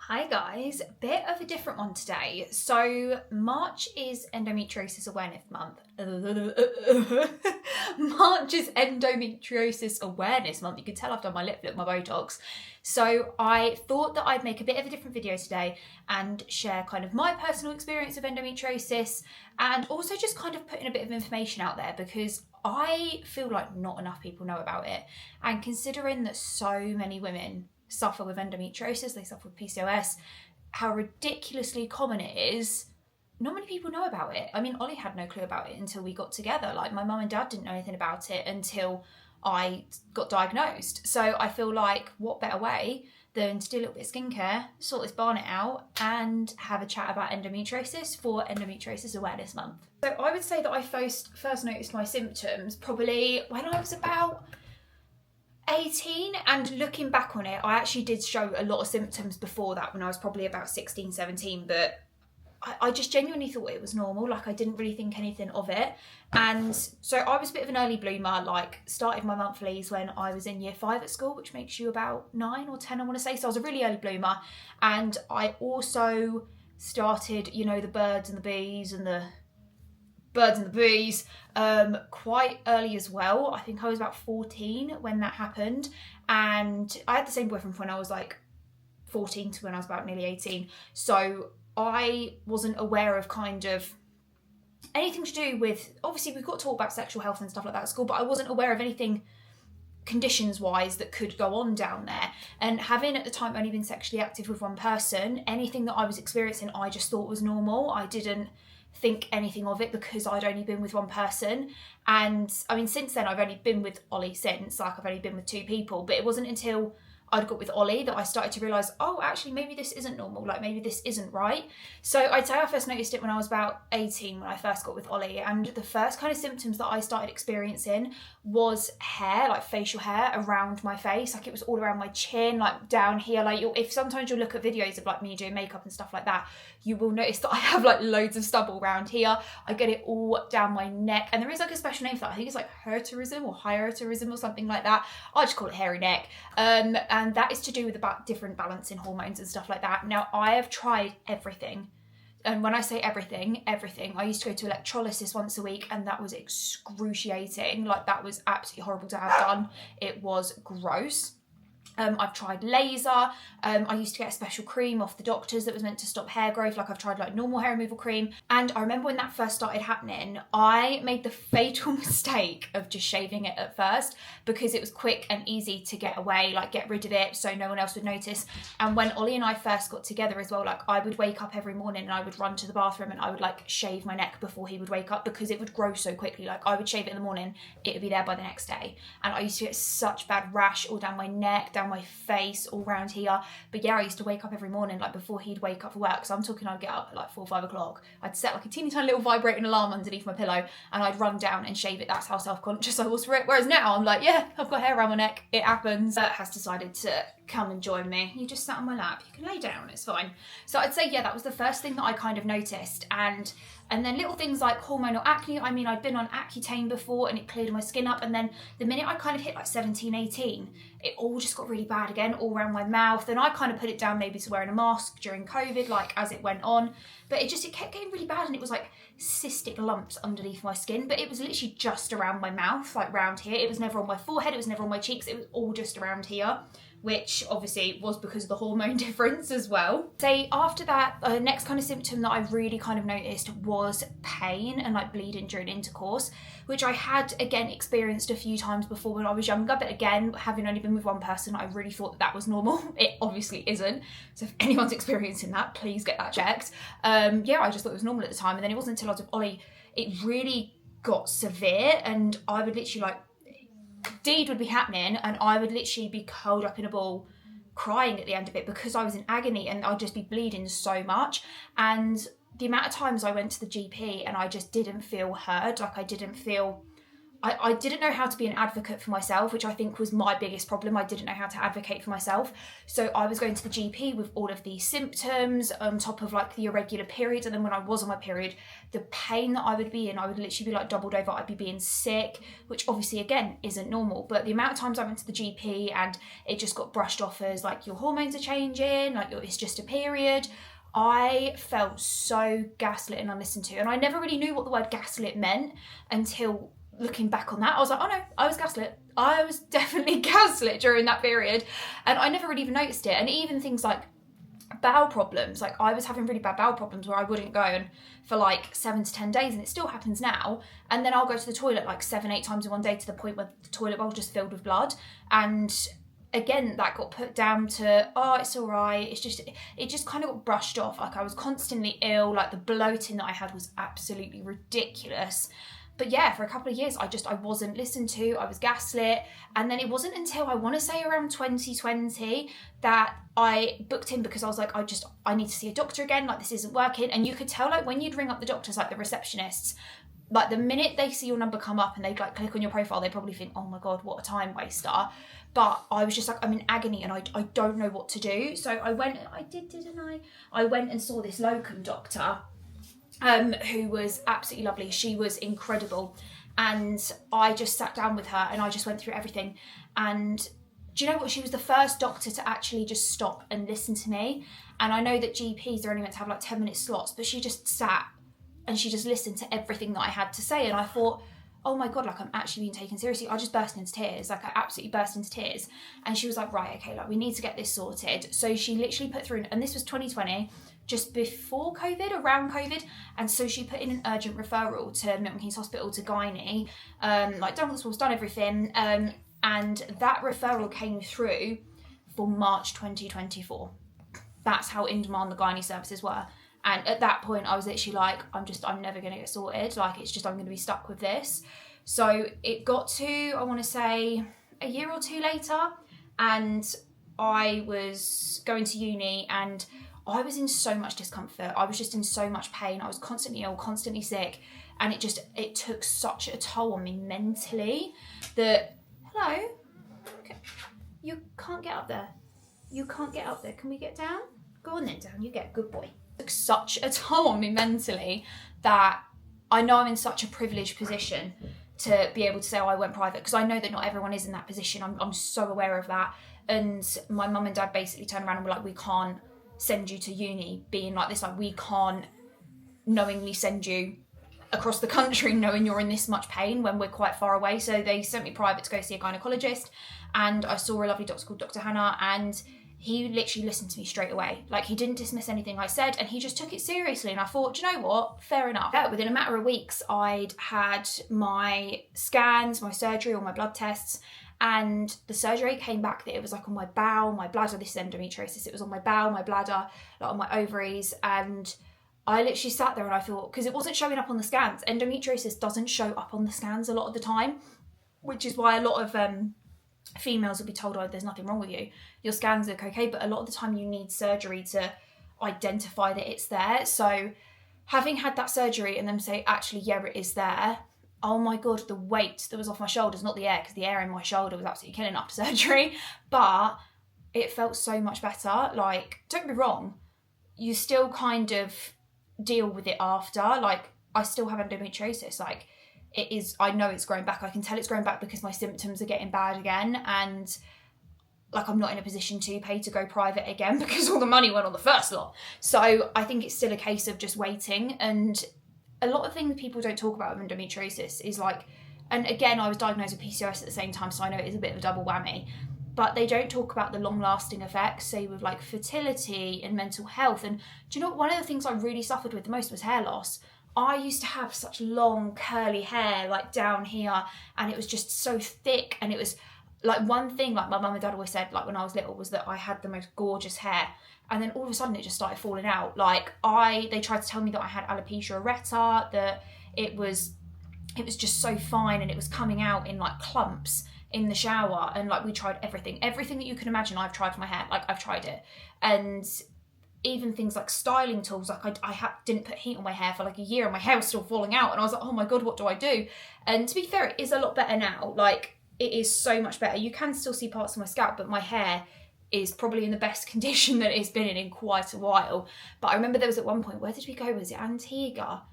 Hi guys, bit of a different one today. So March is Endometriosis Awareness Month. March is Endometriosis Awareness Month. You can tell I've done my lip flip, my Botox. So I thought that I'd make a bit of a different video today and share kind of my personal experience of endometriosis and also just kind of putting a bit of information out there because I feel like not enough people know about it. And considering that so many women suffer with endometriosis, they suffer with PCOS, how ridiculously common it is, not many people know about it. I mean, Ollie had no clue about it until we got together. Like, my mum and dad didn't know anything about it until I got diagnosed. So I feel like what better way than to do a little bit of skincare, sort this barnet out, and have a chat about endometriosis for Endometriosis Awareness Month. So I would say that I first noticed my symptoms probably when I was about 18, and looking back on it, I actually did show a lot of symptoms before that when I was probably about 16, 17, but I just genuinely thought it was normal. Like, I didn't really think anything of it. And so I was a bit of an early bloomer, like started my monthlies when I was in year 5 at school, which makes you about 9 or 10, I want to say. So I was a really early bloomer. And I also started, you know, the birds and the bees quite early as well. I think I was about 14 when that happened, and I had the same boyfriend from when I was like 14 to when I was about nearly 18, so I wasn't aware of kind of anything to do with, obviously we've got to talk about sexual health and stuff like that at school, but I wasn't aware of anything conditions wise that could go on down there. And having at the time only been sexually active with one person, anything that I was experiencing I just thought was normal. I didn't think anything of it because I'd only been with one person. And I mean, since then I've only been with Ollie since, like I've only been with 2 people, but it wasn't until I'd got with Ollie that I started to realise, oh, actually maybe this isn't normal, like maybe this isn't right. So I'd say I first noticed it when I was about 18 when I first got with Ollie, and the first kind of symptoms that I started experiencing was hair, like facial hair around my face. Like, it was all around my chin, like down here. Like, if sometimes you'll look at videos of like me doing makeup and stuff like that, you will notice that I have like loads of stubble around here. I get it all down my neck, and there is like a special name for that. I think it's like hirsutism or hiatusism or something like that. I just call it hairy neck. And that is to do with about different balancing hormones and stuff like that. Now, I have tried everything. And when I say everything, I used to go to electrolysis once a week, and that was excruciating. Like, that was absolutely horrible to have done. It was gross. I've tried laser. I used to get a special cream off the doctors that was meant to stop hair growth. Like, I've tried like normal hair removal cream. And I remember when that first started happening, I made the fatal mistake of just shaving it at first because it was quick and easy to get away, like get rid of it so no one else would notice. And when Ollie and I first got together as well, like I would wake up every morning and I would run to the bathroom and I would like shave my neck before he would wake up because it would grow so quickly. Like, I would shave it in the morning, it would be there by the next day. And I used to get such bad rash all down my neck, down my face, all around here. But yeah, I used to wake up every morning like before he'd wake up for work. So I'm talking, I'd get up at like 4 or 5 o'clock. I'd set like a teeny tiny little vibrating alarm underneath my pillow and I'd run down and shave it. That's how self-conscious I was for it. Whereas now I'm like, yeah, I've got hair around my neck, it happens. Bert has decided to come and join me. You just sat on my lap, you can lay down, it's fine. So I'd say, yeah, that was the first thing that I kind of noticed. And then little things like hormonal acne. I mean, I'd been on Accutane before and it cleared my skin up. And then the minute I kind of hit like 17, 18, it all just got really bad again, all around my mouth. And I kind of put it down maybe to wearing a mask during COVID, like as it went on. But it kept getting really bad, and it was like cystic lumps underneath my skin. But it was literally just around my mouth, like round here. It was never on my forehead, it was never on my cheeks, it was all just around here, which obviously was because of the hormone difference as well. So after that, the next kind of symptom that I really kind of noticed was pain and like bleeding during intercourse, which I had again experienced a few times before when I was younger, but again, having only been with one person, I really thought that was normal. It obviously isn't. So if anyone's experiencing that, please get that checked. Yeah, I just thought it was normal at the time. And then it wasn't until I was with Ollie, it really got severe, and I would literally like, deed would be happening and I would literally be curled up in a ball crying at the end of it because I was in agony and I'd just be bleeding so much. And the amount of times I went to the GP and I just didn't feel heard, like I I didn't know how to be an advocate for myself, which I think was my biggest problem. I didn't know how to advocate for myself. So I was going to the GP with all of these symptoms on top of like the irregular periods. And then when I was on my period, the pain that I would be in, I would literally be like doubled over. I'd be being sick, which obviously again isn't normal. But the amount of times I went to the GP and it just got brushed off as like your hormones are changing, like it's just a period. I felt so gaslit and unlistened to. And I never really knew what the word gaslit meant until looking back on that. I was like, oh no, I was gaslit. I was definitely gaslit during that period. And I never really even noticed it. And even things like bowel problems, like I was having really bad bowel problems where I wouldn't go and for like 7 to 10 days, and it still happens now. And then I'll go to the toilet like 7-8 times in one day to the point where the toilet bowl just filled with blood. And again, that got put down to, oh, it's all right. It just kind of got brushed off. Like I was constantly ill. Like the bloating that I had was absolutely ridiculous. But yeah, for a couple of years, I wasn't listened to. I was gaslit. And then it wasn't until I want to say around 2020 that I booked in, because I was like, I need to see a doctor again. Like this isn't working. And you could tell like when you'd ring up the doctors, like the receptionists, like the minute they see your number come up and they like click on your profile, they probably think, oh my God, what a time waster. But I was just like, I'm in agony and I don't know what to do. So I went and saw this locum doctor, who was absolutely lovely. She was incredible. And I just sat down with her and I just went through everything. And do you know what? She was the first doctor to actually just stop and listen to me. And I know that GPs are only meant to have like 10-minute slots, but she just sat and she just listened to everything that I had to say. And I thought, oh my God, like I'm actually being taken seriously. I just burst into tears. Like I absolutely burst into tears. And she was like, right, okay, like we need to get this sorted. So she literally put through, and this was 2020, just before COVID, around COVID. And so she put in an urgent referral to Milton Keynes Hospital to gynae, like done what's done everything. And that referral came through for March 2024. That's how in demand the gynae services were. And at that point, I was literally like, I'm never going to get sorted. Like, it's just, I'm going to be stuck with this. So it got to, I want to say, a year or two later, and I was going to uni and I was in so much discomfort. I was just in so much pain. I was constantly ill, constantly sick. And it took such a toll on me mentally that, hello, okay, you can't get up there. You can't get up there. Can we get down? Go on then, down. You get, good boy. Took such a toll on me mentally that I know I'm in such a privileged position to be able to say, oh, I went private, because I know that not everyone is in that position. I'm so aware of that. And my mum and dad basically turned around and were like, we can't send you to uni being like this. Like, we can't knowingly send you across the country knowing you're in this much pain when we're quite far away. So they sent me private to go see a gynecologist, and I saw a lovely doctor called Dr. Hannah, and he literally listened to me straight away. Like, he didn't dismiss anything I said, and he just took it seriously. And I thought, do you know what? Fair enough. Yeah, within a matter of weeks, I'd had my scans, my surgery, all my blood tests, and the surgery came back that it was like on my bowel, my bladder. This is endometriosis. It was on my bowel, my bladder, like on my ovaries. And I literally sat there and I thought, because it wasn't showing up on the scans. Endometriosis doesn't show up on the scans a lot of the time, which is why a lot of females will be told, oh, there's nothing wrong with you. Your scans look okay, but a lot of the time you need surgery to identify that it's there. So having had that surgery and them say, actually, yeah, it is there. Oh my God, the weight that was off my shoulders, not the air, because the air in my shoulder was absolutely killing after surgery, but it felt so much better. Like, don't be wrong, you still kind of deal with it after. Like, I still have endometriosis. Like, it is, I know it's growing back. I can tell it's growing back because my symptoms are getting bad again. And like, I'm not in a position to pay to go private again because all the money went on the first lot. So I think it's still a case of just waiting. And a lot of things people don't talk about with endometriosis is like, and again, I was diagnosed with PCOS at the same time, so I know it is a bit of a double whammy, but they don't talk about the long lasting effects, say with like fertility and mental health. And do you know what? One of the things I really suffered with the most was hair loss. I used to have such long curly hair like down here, and it was just so thick. And it was like, one thing like my mum and dad always said, like when I was little, was that I had the most gorgeous hair. And then all of a sudden it just started falling out. Like they tried to tell me that I had alopecia areata, that it was just so fine and it was coming out in like clumps in the shower. And like, we tried everything that you can imagine. I've tried for my hair, like I've tried it. And even things like styling tools, like didn't put heat on my hair for like a year and my hair was still falling out, and I was like, oh my God, what do I do? And to be fair, it is a lot better now. Like, it is so much better. You can still see parts of my scalp, but my hair is probably in the best condition that it's been in quite a while. But I remember there was at one point, where did we go? Was it Antigua?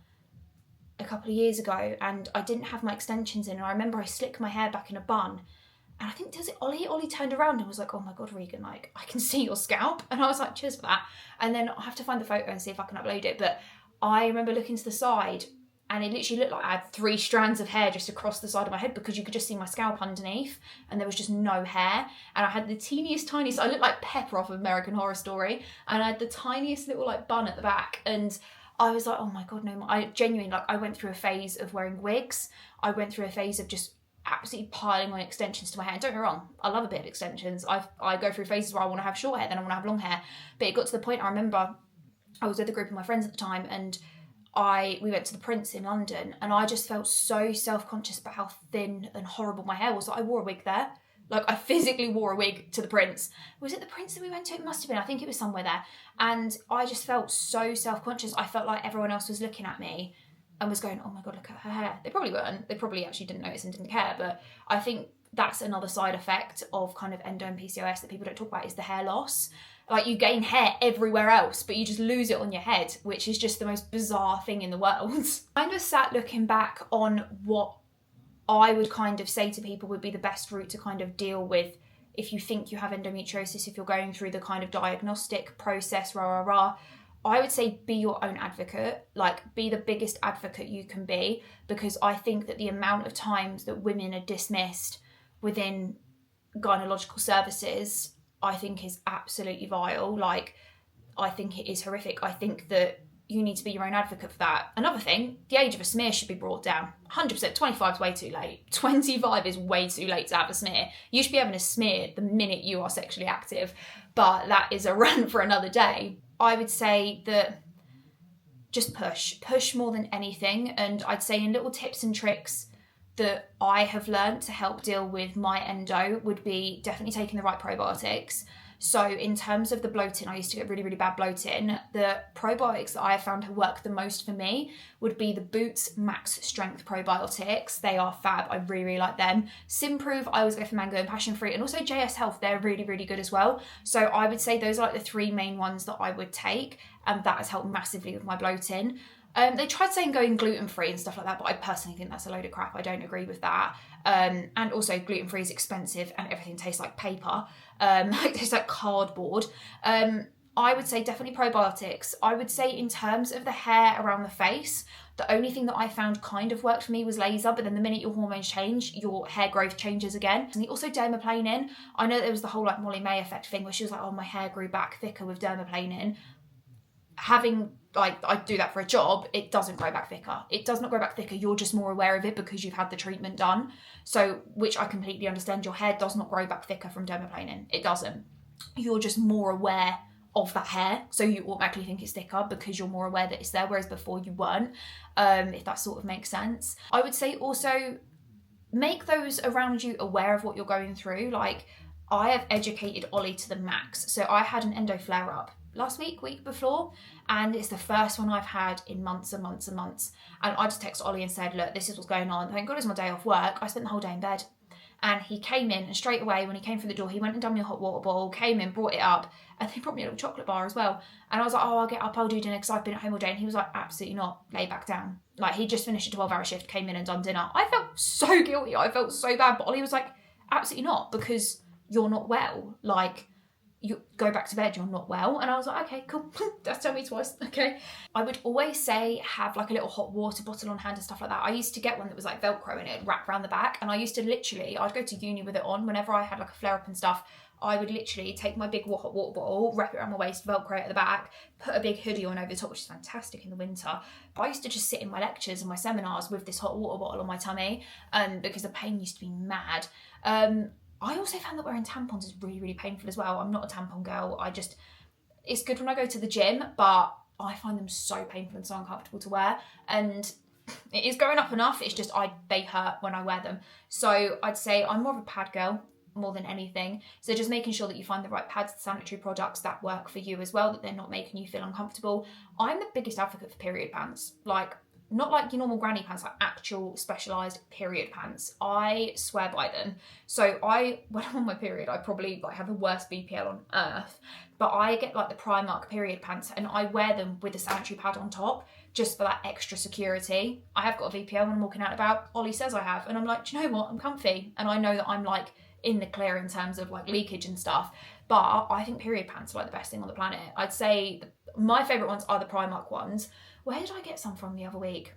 A couple of years ago, and I didn't have my extensions in, and I remember I slicked my hair back in a bun, and I think, was it Ollie? Ollie turned around and was like, oh my God, Regan, like, I can see your scalp. And I was like, cheers for that. And then I'll have to find the photo and see if I can upload it. But I remember looking to the side, and it literally looked like I had 3 strands of hair just across the side of my head, because you could just see my scalp underneath and there was just no hair. And I had the teeniest, tiniest, I looked like Pepper off of American Horror Story, and I had the tiniest little like bun at the back. And I was like, oh my God, no. I genuinely, like, I went through a phase of wearing wigs. I went through a phase of just absolutely piling on extensions to my hair. Don't get me wrong, I love a bit of extensions. I go through phases where I want to have short hair, then I want to have long hair. But it got to the point, I remember I was with a group of my friends at the time, and we went to the Prince in London, and I just felt so self-conscious about how thin and horrible my hair was that I wore a wig there. Like, I physically wore a wig to the Prince. Was it the Prince that we went to? It must have been. I think it was somewhere there. And I just felt so self-conscious. I felt like everyone else was looking at me and was going, oh my God, look at her hair. They probably weren't. They probably actually didn't notice and didn't care. But I think that's another side effect of kind of endo and PCOS that people don't talk about, is the hair loss. Like, you gain hair everywhere else, but you just lose it on your head, which is just the most bizarre thing in the world. I just sat looking back on what I would kind of say to people would be the best route to kind of deal with if you think you have endometriosis, if you're going through the kind of diagnostic process, I would say be your own advocate. Like, be the biggest advocate you can be, because I think that the amount of times that women are dismissed within gynecological services, I think is absolutely vile. Like, I think it is horrific. I think that you need to be your own advocate for that. Another thing, the age of a smear should be brought down. 100%, 25 is way too late. 25 is way too late to have a smear. You should be having a smear the minute you are sexually active, but that is a rant for another day. I would say that just push more than anything. And I'd say in little tips and tricks that I have learned to help deal with my endo would be definitely taking the right probiotics. So in terms of the bloating, I used to get really, really bad bloating. The probiotics that I have found to work the most for me would be the Boots Max Strength probiotics. They are fab. I really, really like them. Simprove, I always go for mango and passion fruit. And also JS Health, they're really, really good as well. So I would say those are like the 3 main ones that I would take. And that has helped massively with my bloating. They tried saying going gluten-free and stuff like that, but I personally think that's a load of crap. I don't agree with that. And also gluten-free is expensive and everything tastes like paper. It tastes like cardboard. I would say definitely probiotics. I would say in terms of the hair around the face, the only thing that I found kind of worked for me was laser, but then the minute your hormones change, your hair growth changes again. And also dermaplaning. I know there was the whole like Molly May effect thing where she was like, oh, my hair grew back thicker with dermaplaning. I do that for a job, it doesn't grow back thicker. It does not grow back thicker. You're just more aware of it because you've had the treatment done. So, which I completely understand. Your hair does not grow back thicker from dermaplaning. It doesn't. You're just more aware of that hair. So you automatically think it's thicker because you're more aware that it's there, whereas before you weren't. If that sort of makes sense. I would say also make those around you aware of what you're going through. Like, I have educated Ollie to the max. So I had an endo flare up last week before, and it's the first one I've had in months and months and months. And I just texted Ollie and said, look, this is what's going on. Thank God it's my day off work. I spent the whole day in bed. And he came in, and straight away when he came through the door, he went and done me a hot water bottle, came in, brought it up, and he brought me a little chocolate bar as well. And I was like, oh, I'll get up, I'll do dinner because I've been at home all day. And he was like, absolutely not, lay back down. Like, he just finished a 12-hour shift, came in and done dinner. I felt so guilty. I felt so bad. But Ollie was like, absolutely not, because you're not well. Like, you go back to bed, you're not well. And I was like, okay, cool. That's told me twice. Okay. I would always say have like a little hot water bottle on hand and stuff like that. I used to get one that was like Velcro and it'd wrap around the back. And I used to literally, I'd go to uni with it on. Whenever I had like a flare up and stuff, I would literally take my big hot water bottle, wrap it around my waist, Velcro it at the back, put a big hoodie on over the top, which is fantastic in the winter. But I used to just sit in my lectures and my seminars with this hot water bottle on my tummy, because the pain used to be mad. I also found that wearing tampons is really, really painful as well. I'm not a tampon girl. It's good when I go to the gym, but I find them so painful and so uncomfortable to wear. And it is growing up enough. It's just they hurt when I wear them. So I'd say I'm more of a pad girl. more than anything. So just making sure that you find the right pads, sanitary products that work for you as well, that they're not making you feel uncomfortable. I'm the biggest advocate for period pants. Like, not like your normal granny pants, like actual specialised period pants. I swear by them. So when I'm on my period, I probably like have the worst BPL on earth, but I get like the Primark period pants and I wear them with a sanitary pad on top just for that extra security. I have got a VPL when I'm walking out and about. Ollie says I have, and I'm like, do you know what? I'm comfy, and I know that I'm like in the clear in terms of like leakage and stuff. But I think period pants are like the best thing on the planet. I'd say my favourite ones are the Primark ones. Where did I get some from the other week?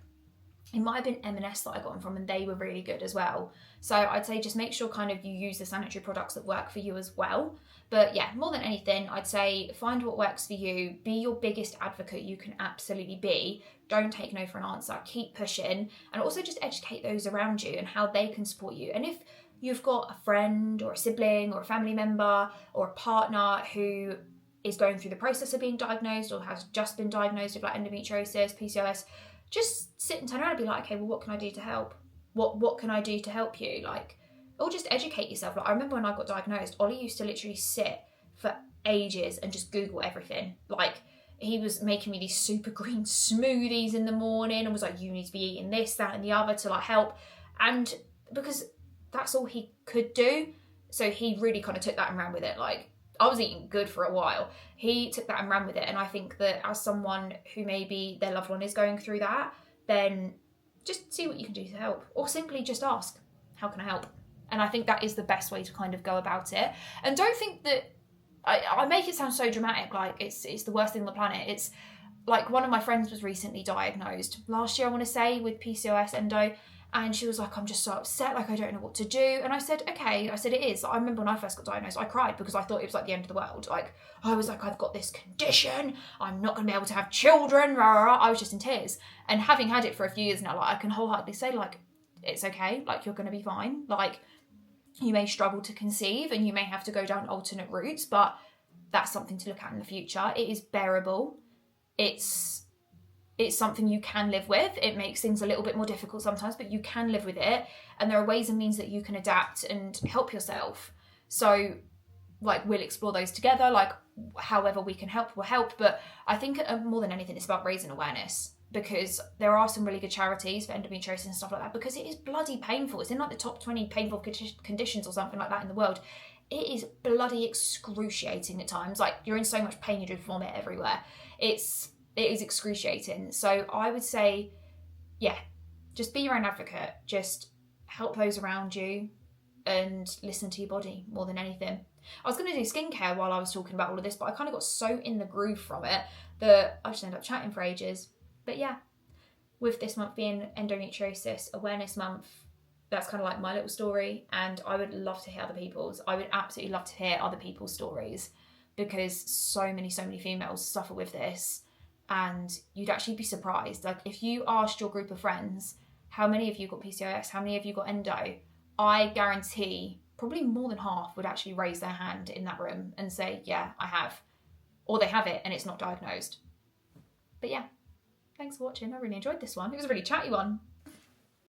It might have been M&S that I got them from, and they were really good as well. So I'd say just make sure kind of you use the sanitary products that work for you as well. But yeah, more than anything, I'd say find what works for you. Be your biggest advocate you can absolutely be. Don't take no for an answer. Keep pushing, and also just educate those around you and how they can support you. And if you've got a friend or a sibling or a family member or a partner who is going through the process of being diagnosed or has just been diagnosed with like endometriosis, PCOS, just sit and turn around and be like, okay, well, what can I do to help? What can I do to help you? Like, or just educate yourself. Like, I remember when I got diagnosed, Ollie used to literally sit for ages and just Google everything. Like, he was making me these super green smoothies in the morning and was like, you need to be eating this, that, and the other to like help. And because that's all he could do, so he really kind of took that and ran with it. Like, I was eating good for a while. He took that and ran with it. And I think that as someone who maybe their loved one is going through that, then just see what you can do to help. Or simply just ask, how can I help? And I think that is the best way to kind of go about it. And don't think that, I make it sound so dramatic, like it's the worst thing on the planet. It's like one of my friends was recently diagnosed last year, I want to say, with PCOS endo. And she was like, I'm just so upset, like I don't know what to do. And I said, okay. I said, it is. I remember when I first got diagnosed, I cried because I thought it was like the end of the world. Like, I was like, I've got this condition, I'm not going to be able to have children, rah, rah, rah. I was just in tears. And having had it for a few years now, like I can wholeheartedly say, like, it's okay, like you're going to be fine. Like, you may struggle to conceive and you may have to go down alternate routes, but that's something to look at in the future. It is bearable. It's something you can live with. It makes things a little bit more difficult sometimes, but you can live with it. And there are ways and means that you can adapt and help yourself. So, like, we'll explore those together. Like, however we can help, we'll help. But I think more than anything, it's about raising awareness, because there are some really good charities for endometriosis and stuff like that, because it is bloody painful. It's in like the top 20 painful conditions or something like that in the world. It is bloody excruciating at times. Like, you're in so much pain, you just vomit everywhere. It is excruciating. So I would say, yeah, just be your own advocate. Just help those around you and listen to your body more than anything. I was going to do skincare while I was talking about all of this, but I kind of got so in the groove from it that I just ended up chatting for ages. But yeah, with this month being Endometriosis Awareness Month, that's kind of like my little story, and I would love to hear other people's. I would absolutely love to hear other people's stories, because so many females suffer with this. And you'd actually be surprised. Like, if you asked your group of friends, how many of you got PCOS? How many of you got endo? I guarantee probably more than half would actually raise their hand in that room and say, yeah, I have. Or they have it and it's not diagnosed. But yeah, thanks for watching. I really enjoyed this one. It was a really chatty one.